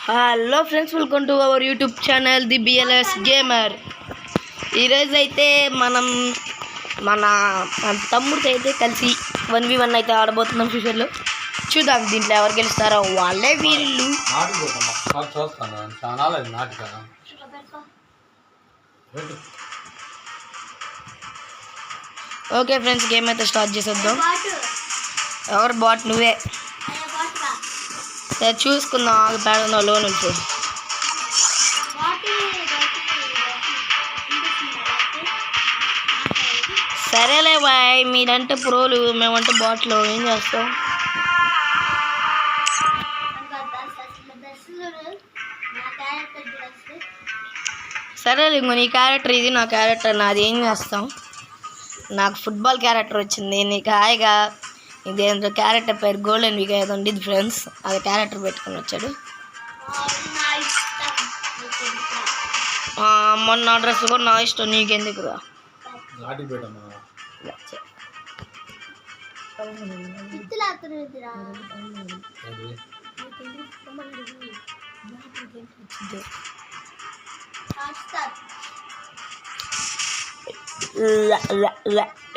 Hello friends, welcome to our YouTube channel the BLS gamer. ఈరోజు అయితే మనం మన తమ్ముడితో అయితే కలిసి 1v1 అయితే ఆడబోతున్నాం. ఫ్యూచర్లో చూద్దాం దీంట్లో ఎవరు గెలుస్తారో వాళ్ళే వీళ్ళు. ఓకే ఫ్రెండ్స్, గేమ్ అయితే స్టార్ట్ చేసేద్దాం. ఎవరు బాట్? నువ్వే. చూసుకుందాం పేడ లో నుంచి. సరేలే బాయ్, మీరంటే ప్రోలు, మేమంటే బాట్లు. ఏం చేస్తాం? సరేలే, ఇంకో నీ క్యారెక్టర్ ఇది, నా క్యారెక్టర్ నాది. ఏం చేస్తాం? నాకు ఫుట్బాల్ క్యారెక్టర్ వచ్చింది, నీకు హాయిగా ఇదేంటో క్యారెక్టర్ పేరు గోల్డెన్ వీక్ ఏదో ఉండేది ఫ్రెండ్స్. అది క్యారెక్టర్ పెట్టుకుని వచ్చాడు. మొన్న డ్రెస్ కూడా నా ఇష్టం, నీకెందుకురా?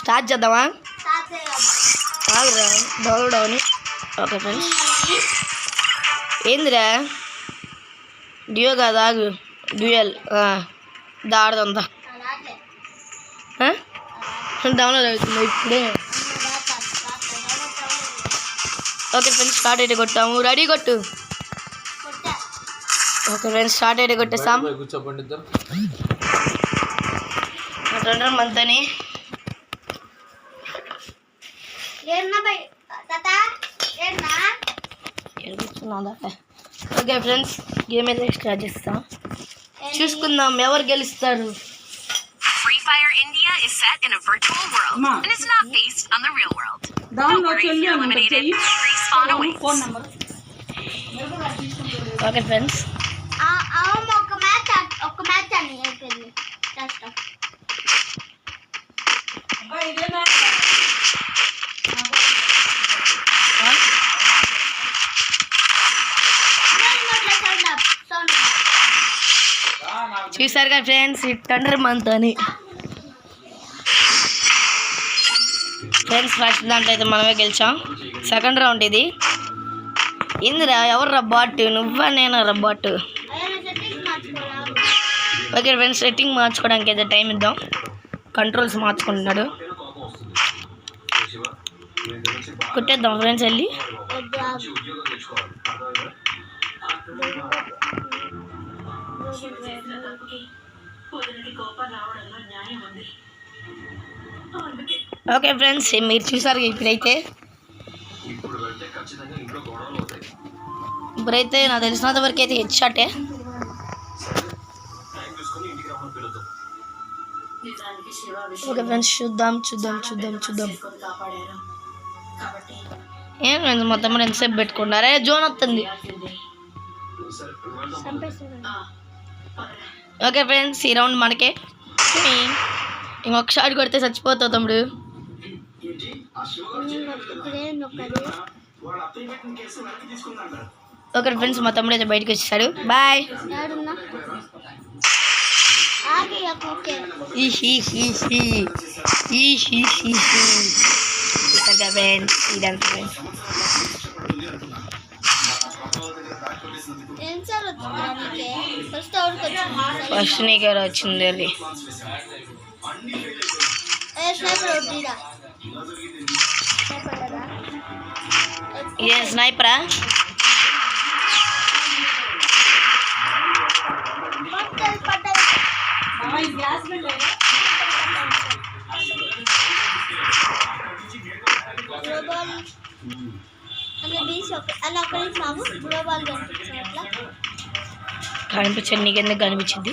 స్టార్ట్ చేద్దామా? Down down. ఓకే ఫ్రెండ్స్, ఏందిరా డ్యూ కాదు, ఆగు. డ్యూయల్ దాడదంతా డౌన్లోడ్ అవుతుంది ఇప్పుడే. ఓకే ఫ్రెండ్స్, స్టార్ట్ అయితే కొట్టాము. రెడీ కొట్టు. ఓకే ఫ్రెండ్స్, స్టార్ట్ అయితే కొట్టేస్తాం. మంతని ఓకే ఫ్రెండ్స్, గేమ్ అయితే స్టార్ట్ చేస్తాం. చూసుకుందాం ఎవరు గెలుస్తారు. Free Fire India is set in a virtual world and is not based on the real world. Don't worry if you're eliminated, respawn awaits. Okay friends, చూసారు కదా friends, thunder month అని. Friends, first దాంట్లో అయితే మనమే గెలిచాం. Second round ఇది. ఇందిరా ఎవరు రబ్బాట్? నువ్వా నేనా రబ్బాట్? ఓకే ఫ్రెండ్స్, సెట్టింగ్ మార్చుకోవడానికి అయితే టైం ఇద్దాం. కంట్రోల్స్ మార్చుకుంటున్నాడు. కొట్టేద్దాం ఫ్రెండ్స్ వెళ్ళి. ఓకే ఫ్రెండ్స్, మీరు చూసారు ఇప్పుడైతే నాకు తెలిసినంత వరకు అయితే హెడ్ షాటే. ఓకే ఫ్రెండ్స్, చూద్దాం. ఏం ఫ్రెండ్స్, మొత్తం ఎంతసేపు పెట్టుకున్నారే? జోన్ వస్తుంది. ఓకే ఫ్రెండ్స్, ఈ రౌండ్ మనకే. ఇంకొక షాట్ కొడితే చచ్చిపోతావు తమ్ముడు. ఓకే ఫ్రెండ్స్, మా తమ్ముడు అయితే బయటకు వచ్చేసాడు. బాయ్. ఫస్ట్ నీకే వచ్చింది అది. ఏ స్నైపరా? కనిపించండి, నీకెందుకు కనిపించింది?